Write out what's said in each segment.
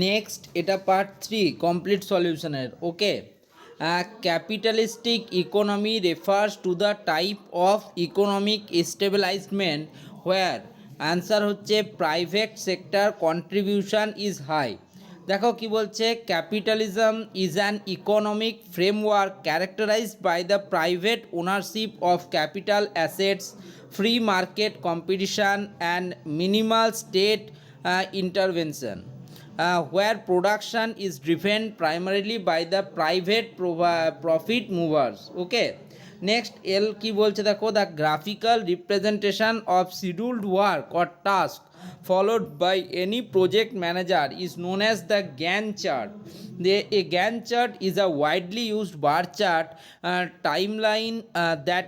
Next এটা part 3 complete সলিউশনের। Okay, capitalistic economy refers to the type of economic stabilisement where answer হচ্ছে private sector contribution is high. দেখো কি বলছে, capitalism is an economic framework characterised by the private ownership of capital assets, free market competition and minimal state intervention, where production is driven primarily by the private profit movers. Okay, next L কি বলছে দেখো, the graphical representation of scheduled work or task followed by any project manager is known as the Gantt chart. A Gantt chart is a widely used bar chart timeline that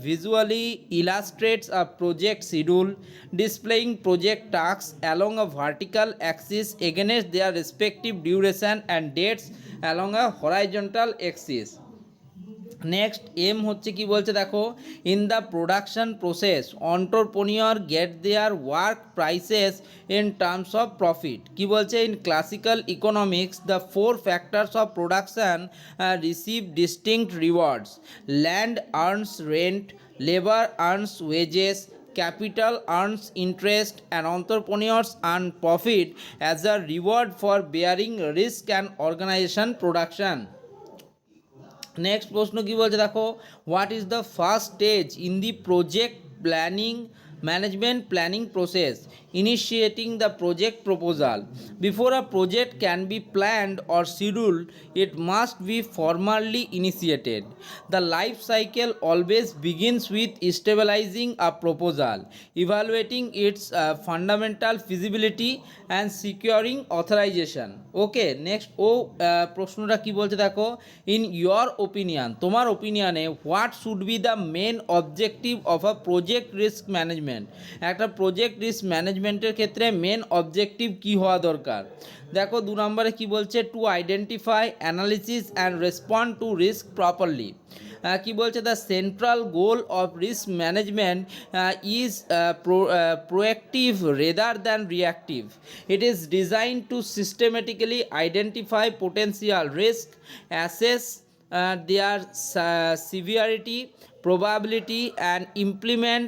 visually illustrates a project schedule, displaying project tasks along a vertical axis against their respective duration and dates along a horizontal axis. নেক্সট এম হচ্ছে কি বলছে দেখো, in the production process entrepreneur get their work prices in terms of profit. কি বলছে, in classical economics the four factors of production receive distinct rewards, land earns rent, labour earns wages, capital earns interest, and entrepreneurs earn profit as a reward for bearing risk and organization production. Next প্রশ্ন কি বলছে দেখো, what is the first stage in the project planning management planning process initiating the project proposal. Before a project can be planned or scheduled, it must be formally initiated. The life cycle always begins with stabilizing a proposal, evaluating its fundamental feasibility and securing authorization. Okay, next প্রশ্নটা কি বলছে দেখো, in your opinion তোমার ওপিনিয়নে what should be the main objective of a project risk management? একটা project risk ম্যানেজমেন্টের ক্ষেত্রে main objective কি হওয়া দরকার। দেখো 2 নম্বরে কি বলছে, to identify analysis and respond to risk properly. কি বলছে, the central goal of risk management is proactive rather than reactive. It is design to systematically identify potential risk, assess their severity, probability, and implement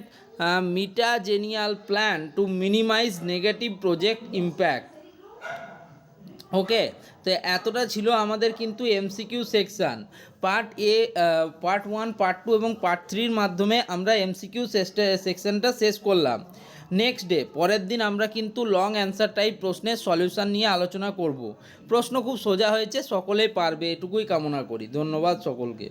a meta-genial plan to minimize negative project impact. ওকে, তো এতটা ছিল আমাদের কিন্তু MCQ section. Part এ, part 1, part 2 এবং part 3-র মাধ্যমে আমরা MCQ সেকশানটা শেষ করলাম। নেক্সট ডে পরের দিন আমরা কিন্তু লং অ্যান্সার টাইপ প্রশ্নের সলিউশন নিয়ে আলোচনা করব। প্রশ্ন খুব সোজা হয়েছে, সকলেই পারবে এটুকুই কামনা করি। ধন্যবাদ সকলকে।